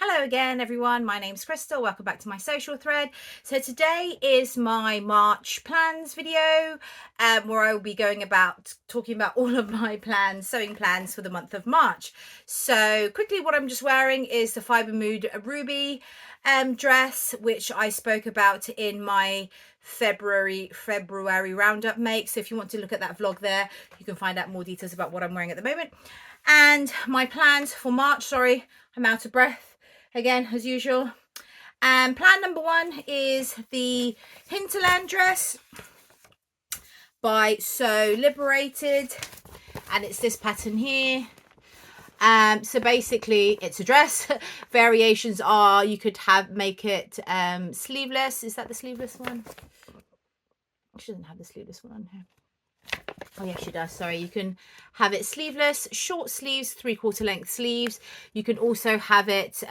Hello again, everyone. My name's Crystal. Welcome back to my social thread. So today is my March plans video, where I will be talking about all of my plans, sewing plans for the month of March. So quickly, what I'm just wearing is the Fiber Mood Ruby dress, which I spoke about in my February roundup make. So if you want to look at that vlog there, you can find out more details about what I'm wearing at the moment. And my plans for March, sorry, I'm out of breath again as usual. And plan number one is the Hinterland dress by Sew Liberated, and it's this pattern here. So basically it's a dress. Variations are you could make it sleeveless. Is that the sleeveless one? She doesn't have the sleeveless one on here. Oh yes, she does. Sorry, you can have it sleeveless, short sleeves, 3/4 length sleeves. You can also have it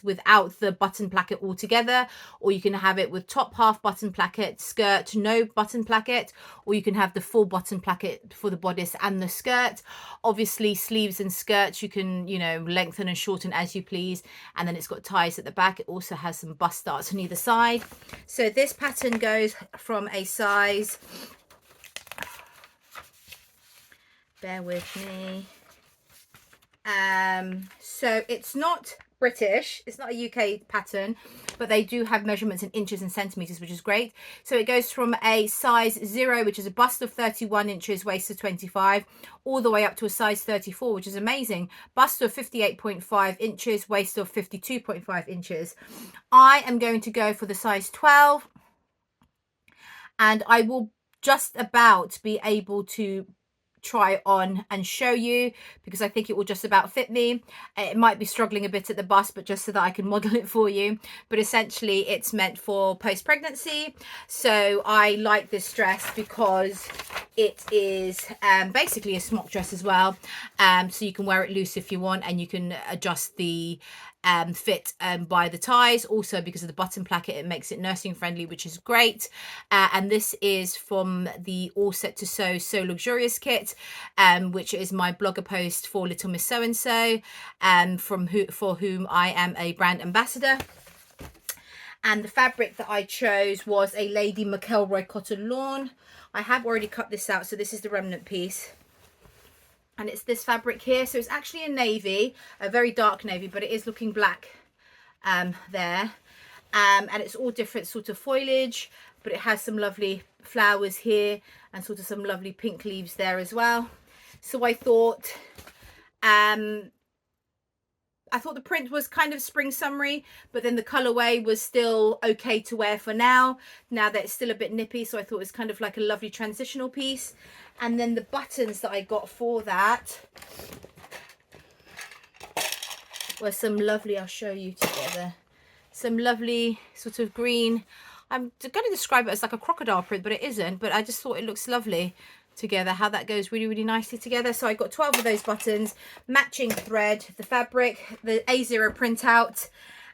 without the button placket altogether, or you can have it with top half button placket, skirt, no button placket, or you can have the full button placket for the bodice and the skirt. Obviously, sleeves and skirts you can, lengthen and shorten as you please, and then it's got ties at the back. It also has some bust darts on either side. So this pattern goes from a size, bear with me, so it's not British, it's not a UK pattern, but they do have measurements in inches and centimeters, which is great. So it goes from a size 0, which is a bust of 31 inches, waist of 25, all the way up to a size 34, which is amazing, bust of 58.5 inches, waist of 52.5 inches. I am going to go for the size 12, and I will just about be able to try on and show you, because I think it will just about fit me. It might be struggling a bit at the bust, but just so that I can model it for you. But essentially it's meant for post-pregnancy. So I like this dress because it is basically a smock dress as well, so you can wear it loose if you want, and you can adjust the fit by the ties. Also, because of the button placket, it makes it nursing friendly, which is great. And this is from the All Set to Sew So Luxurious kit, which is my blogger post for Little Miss So and So, for whom I am a brand ambassador. And the fabric that I chose was a Lady McElroy cotton lawn. I have already cut this out, so this is the remnant piece. And it's this fabric here. So it's actually a navy, a very dark navy, but it is looking black there. And it's all different sort of foliage, but it has some lovely flowers here and sort of some lovely pink leaves there as well. So I thought the print was kind of spring summery, but then the colorway was still okay to wear for now that it's still a bit nippy. So I thought it was kind of like a lovely transitional piece. And then the buttons that I got for that were some lovely, I'll show you together, some lovely sort of green, I'm going to describe it as like a crocodile print, but it isn't, but I just thought it looks lovely together, how that goes really, really nicely together. So I got 12 of those buttons, matching thread, the fabric, the A0 printout,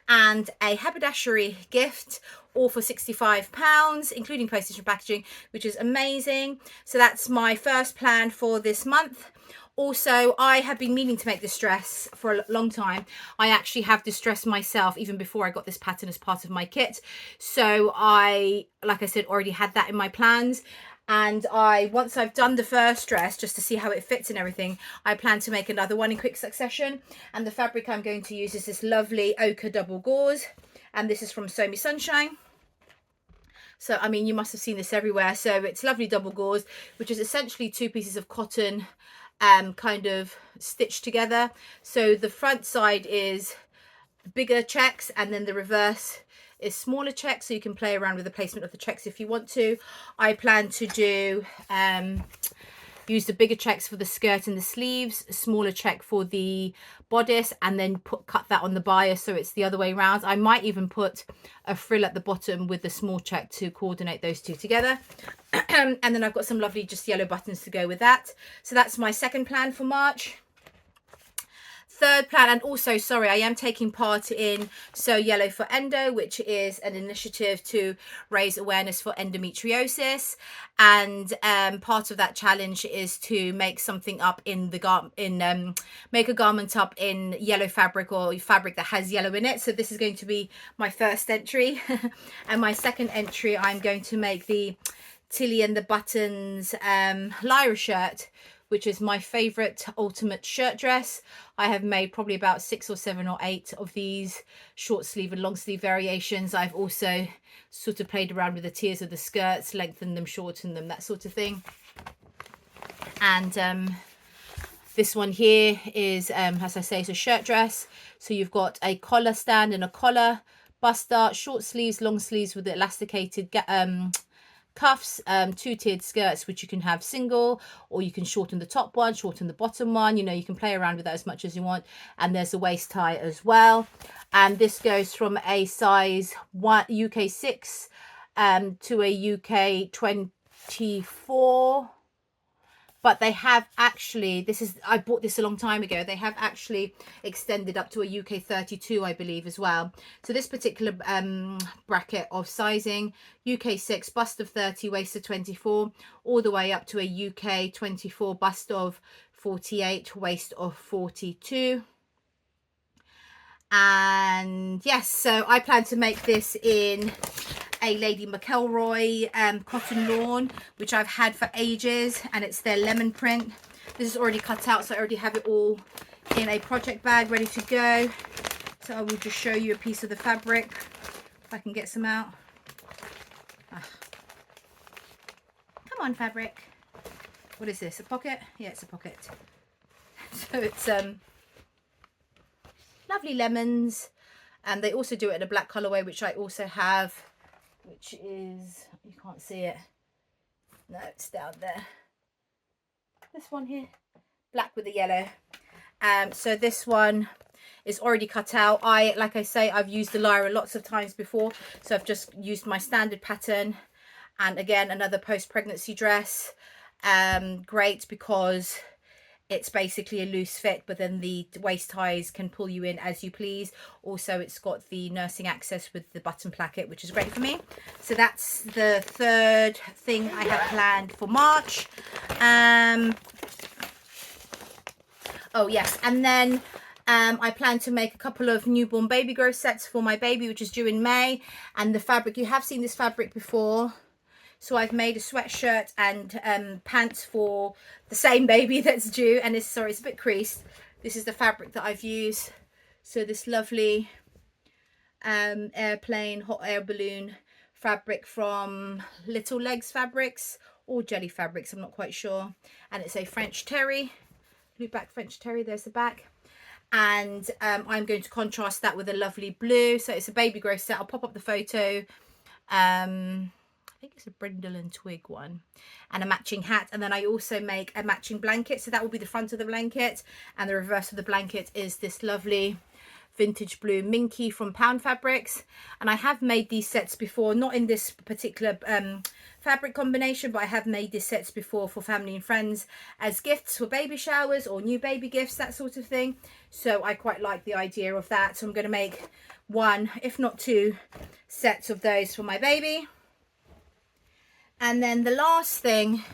and a haberdashery gift, all for £65, including postage and packaging, which is amazing. So that's my first plan for this month. Also, I have been meaning to make this dress for a long time. I actually have this dress myself even before I got this pattern as part of my kit. So I, like I said, already had that in my plans. And once I've done the first dress, just to see how it fits and everything, I plan to make another one in quick succession. And the fabric I'm going to use is this lovely ochre double gauze, and this is from Sew Me Sunshine. So I mean, you must have seen this everywhere. So it's lovely double gauze, which is essentially 2 pieces of cotton kind of stitched together. So the front side is bigger checks, and then the reverse is smaller checks, so you can play around with the placement of the checks if you want to. I plan to do use the bigger checks for the skirt and the sleeves, smaller check for the bodice, and then cut that on the bias so it's the other way around. I might even put a frill at the bottom with the small check to coordinate those two together. And then I've got some lovely just yellow buttons to go with that. So that's my second plan for March. third plan, and also, sorry, I am taking part in Sew Yellow for Endo, which is an initiative to raise awareness for endometriosis. And part of that challenge is to make something up in the make a garment up in yellow fabric, or fabric that has yellow in it. So this is going to be my first entry. And my second entry, I'm going to make the Tilly and the Buttons Lyra shirt, which is my favorite ultimate shirt dress. I have made probably about 6 or 7 or 8 of these short sleeve and long sleeve variations. I've also sort of played around with the tiers of the skirts, lengthened them, shortened them, that sort of thing. And this one here is, as I say, it's a shirt dress. So you've got a collar stand and a collar, bust dart, short sleeves, long sleeves with elasticated cuffs, 2-tiered skirts, which you can have single, or you can shorten the top one, shorten the bottom one. You know, you can play around with that as much as you want. And there's a waist tie as well. And this goes from a size UK 6 to a UK 24. But they have actually, I bought this a long time ago, they have actually extended up to a UK 32, I believe, as well. So this particular bracket of sizing, UK 6, bust of 30, waist of 24, all the way up to a UK 24, bust of 48, waist of 42. And yes, so I plan to make this in a Lady McElroy cotton lawn, which I've had for ages, and it's their lemon print. This is already cut out, so I already have it all in a project bag ready to go. So I will just show you a piece of the fabric if I can get some out. Come on, fabric. What is this, a pocket? Yeah, it's a pocket. So it's lovely lemons, and they also do it in a black colorway, which I also have, which is, you can't see it, no, it's down there, this one here, black with the yellow. So this one is already cut out. Like I say, I've used the Lyra lots of times before, so I've just used my standard pattern. And again, another post-pregnancy dress, great because it's basically a loose fit, but then the waist ties can pull you in as you please. Also, it's got the nursing access with the button placket, which is great for me. So that's the third thing I have planned for March. Oh yes, and then I plan to make a couple of newborn baby growth sets for my baby, which is due in May. And the fabric, you have seen this fabric before. So I've made a sweatshirt and pants for the same baby that's due. And it's, sorry, it's a bit creased. This is the fabric that I've used. So this lovely airplane, hot air balloon fabric from Little Legs Fabrics or Jelly Fabrics, I'm not quite sure. And it's a French terry, blue back French terry, there's the back. And I'm going to contrast that with a lovely blue. So it's a baby growth set. I'll pop up the photo. I think it's a brindle and twig one, and a matching hat. And then I also make a matching blanket, so that will be the front of the blanket, and the reverse of the blanket is this lovely vintage blue minky from Pound Fabrics. And I have made these sets before, not in this particular fabric combination, but I have made these sets before for family and friends as gifts for baby showers or new baby gifts, that sort of thing. So I quite like the idea of that. So I'm going to make 1, if not 2 sets of those for my baby. And then the last thing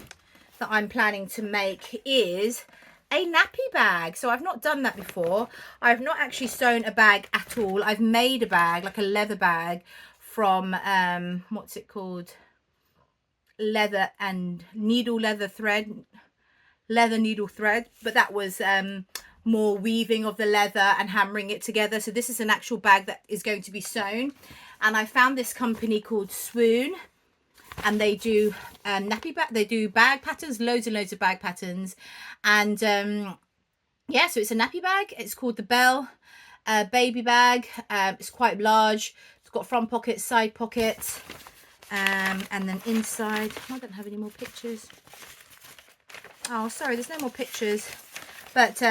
that I'm planning to make is a nappy bag. So I've not done that before. I've not actually sewn a bag at all. I've made a bag, like a leather bag from, what's it called? Leather and needle leather thread. Leather needle thread. But that was more weaving of the leather and hammering it together. So this is an actual bag that is going to be sewn. And I found this company called Swoon. And they do nappy bag, they do bag patterns, loads and loads of bag patterns. And yeah, so it's a nappy bag. It's called the Belle baby bag. It's quite large. It's got front pockets, side pockets, and then inside. I don't have any more pictures. Oh, sorry, there's no more pictures. But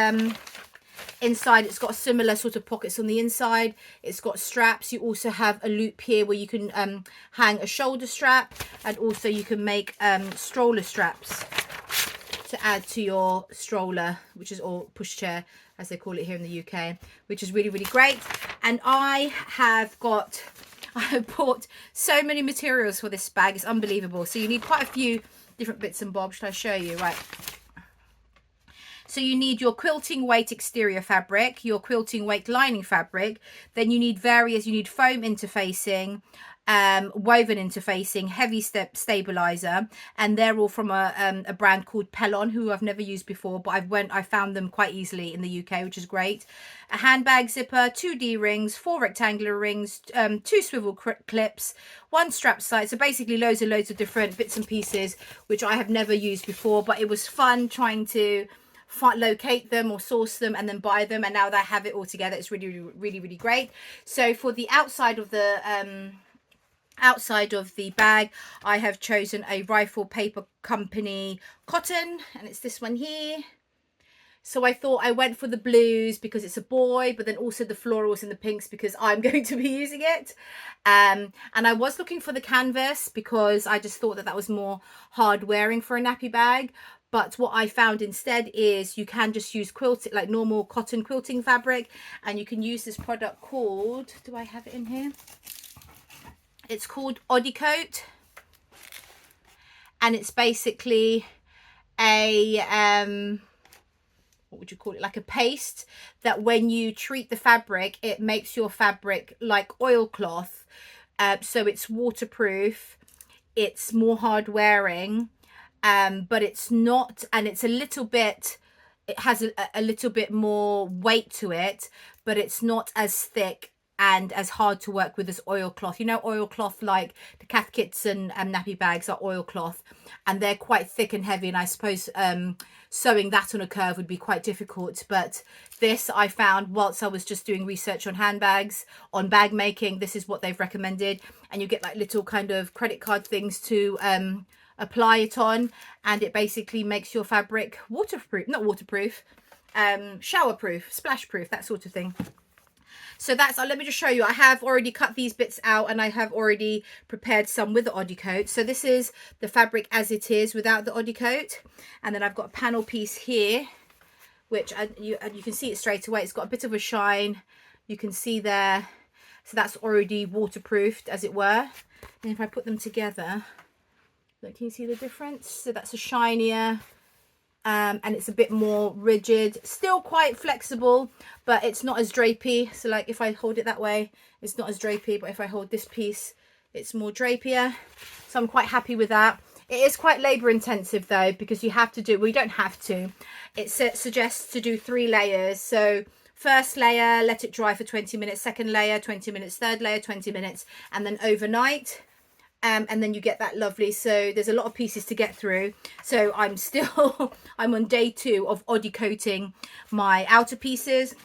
inside it's got similar sort of pockets on the inside. It's got straps. You also have a loop here where you can hang a shoulder strap, and also you can make stroller straps. to add to your stroller, which is, or pushchair as they call it here in the UK, which is really, really great. And I have bought so many materials for this bag. It's unbelievable. So you need quite a few different bits and bobs. Should I show you? Right. So you need your quilting weight exterior fabric, your quilting weight lining fabric. Then you need you need foam interfacing, woven interfacing, heavy stabilizer, and they're all from a brand called Pellon, who I've never used before, but I found them quite easily in the UK, which is great. A handbag zipper, 2 D-rings, 4 rectangular rings, 2 swivel clips, 1 strap side. So basically loads and loads of different bits and pieces, which I have never used before, but it was fun trying to locate them or source them and then buy them, and now that I have it all together, it's really, really, really great. So for the outside of the bag, I have chosen a Rifle Paper Company cotton, and it's this one here. So I thought I went for the blues because it's a boy, but then also the florals and the pinks because I'm going to be using it. And I was looking for the canvas because I just thought that was more hard wearing for a nappy bag. But what I found instead is you can just use quilting, like normal cotton quilting fabric, and you can use this product called, do I have it in here? It's called Oddicoat, and it's basically a what would you call it, like a paste that when you treat the fabric, it makes your fabric like oilcloth. So it's waterproof, it's more hard wearing, but it's not, and it's a little bit, it has a little bit more weight to it, but it's not as thick and as hard to work with as oilcloth. You know, oilcloth, like the cath kits and nappy bags are oilcloth, and they're quite thick and heavy, and I suppose sewing that on a curve would be quite difficult. But this I found whilst I was just doing research on handbags, on bag making, this is what they've recommended, and you get like little kind of credit card things to apply it on, and it basically makes your fabric waterproof, not waterproof, showerproof, splashproof, that sort of thing. So that's, let me just show you. I have already cut these bits out, and I have already prepared some with the Oddicoat. So this is the fabric as it is without the Oddicoat, and then I've got a panel piece here, which you can see it straight away. It's got a bit of a shine, you can see there. So that's already waterproofed, as it were. And if I put them together, look, can you see the difference? So that's a shinier, and it's a bit more rigid, still quite flexible, but it's not as drapey. So like if I hold it that way, it's not as drapey, but if I hold this piece, it's more drapier. So I'm quite happy with that. It is quite labor intensive though, because you have to do, well, you don't have to, it suggests to do 3 layers. So first layer, let it dry for 20 minutes, second layer 20 minutes, third layer 20 minutes, and then overnight. And then you get that lovely, so there's a lot of pieces to get through. So I'm still I'm on day 2 of Oddicoating my outer pieces.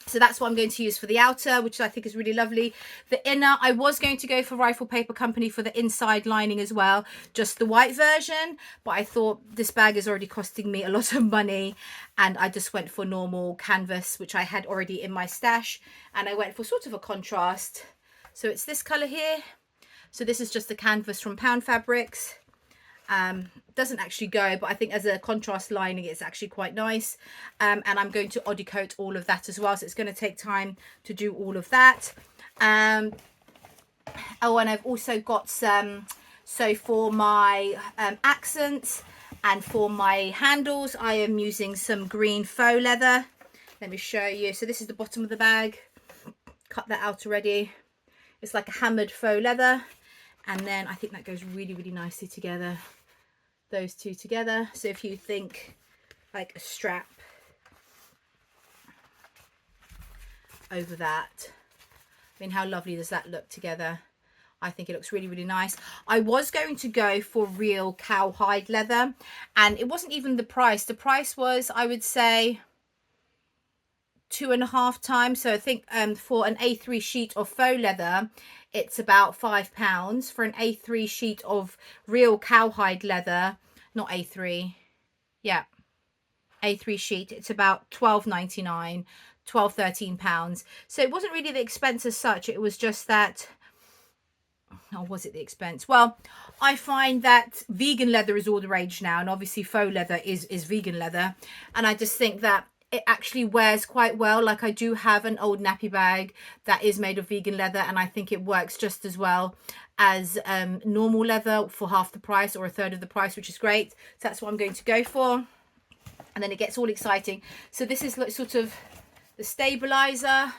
So that's what I'm going to use for the outer, which I think is really lovely. The inner, I was going to go for Rifle Paper Company for the inside lining as well, just the white version, but I thought this bag is already costing me a lot of money, and I just went for normal canvas, which I had already in my stash, and I went for sort of a contrast. So it's this color here. So this is just the canvas from Pound Fabrics. Doesn't actually go, but I think as a contrast lining, it's actually quite nice. And I'm going to Oddicoat all of that as well. So it's going to take time to do all of that. Oh, and I've also got some, so for my accents and for my handles, I am using some green faux leather. Let me show you. So this is the bottom of the bag. Cut that out already. It's like a hammered faux leather. And then I think that goes really, really nicely together, those two together. So if you think like a strap over that, I mean, how lovely does that look together? I think it looks really, really nice. I was going to go for real cowhide leather, and it wasn't even the price. The price was, I would say, 2.5 times. So I think for an A3 sheet of faux leather, it's about £5. For an A3 sheet of real cowhide leather, not A3, yeah, A3 sheet, it's about £12.99, £13. So it wasn't really the expense as such. It was just that or was it the expense? Well, I find that vegan leather is all the rage now, and obviously faux leather is vegan leather, and I just think that it actually wears quite well. Like, I do have an old nappy bag that is made of vegan leather, and I think it works just as well as normal leather for half the price or a third of the price, which is great. So that's what I'm going to go for. And then it gets all exciting. So this is sort of the stabilizer.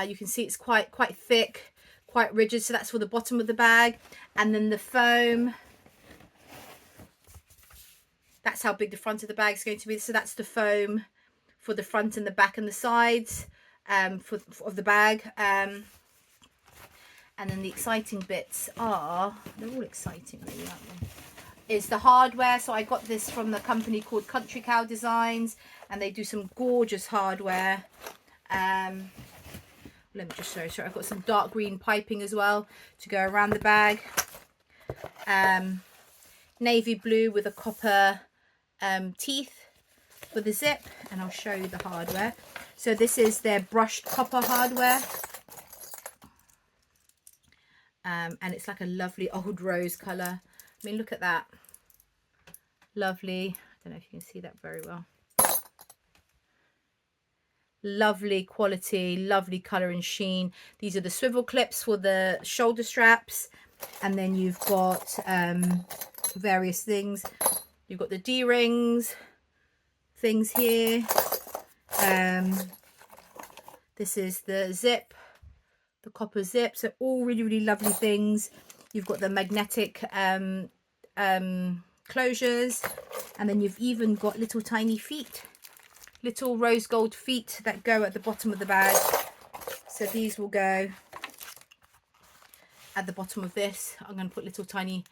You can see it's quite thick, quite rigid. So that's for the bottom of the bag. And then the foam, that's how big the front of the bag is going to be. So that's the foam for the front and the back and the sides of the bag. And then the exciting bits are, they're all exciting really, aren't they? Is the hardware. So I got this from the company called Country Cow Designs, and they do some gorgeous hardware. Let me just show you. I've got some dark green piping as well to go around the bag. Navy blue with a copper teeth for the zip, and I'll show you the hardware. So this is their brushed copper hardware, and it's like a lovely old rose color. I mean, look at that, lovely. I don't know if you can see that very well. Lovely quality, lovely color and sheen. These are the swivel clips for the shoulder straps, and then you've got various things. You've got the D-rings things here. This is the zip, the copper zip. So all really lovely things. You've got the magnetic closures, and then you've even got little tiny feet, little rose gold feet that go at the bottom of the bag. So these will go at the bottom of this. I'm going to put little tiny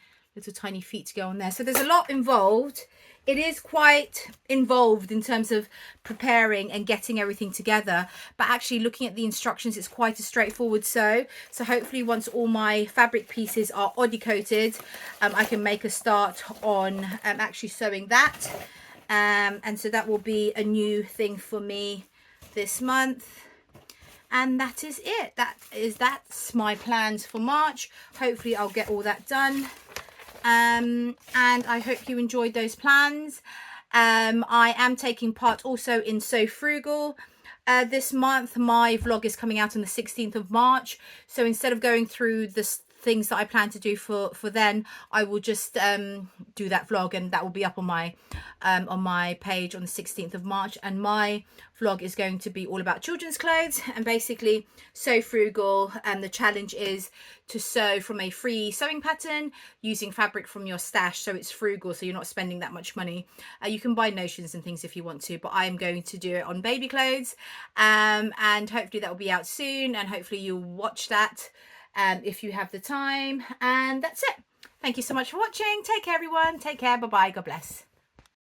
feet to go on there. So there's a lot involved. It is quite involved in terms of preparing and getting everything together, but actually looking at the instructions, it's quite a straightforward sew. So hopefully once all my fabric pieces are oddie coated, I can make a start on actually sewing that. And so that will be a new thing for me this month. And that is it. That's my plans for March. Hopefully I'll get all that done. And I hope you enjoyed those plans. I am taking part also in Sew Frugal this month. My vlog is coming out on the 16th of March. So instead of going through the things that I plan to do for then, I will just do that vlog, and that will be up on my page on the 16th of March. And my vlog is going to be all about children's clothes and basically Sew Frugal, and the challenge is to sew from a free sewing pattern using fabric from your stash. So it's frugal, so you're not spending that much money. You can buy notions and things if you want to, but I'm going to do it on baby clothes, and hopefully that will be out soon, and hopefully you'll watch that if you have the time. And that's it. Thank you so much for watching. Take care, everyone. Take care. Bye bye. God bless.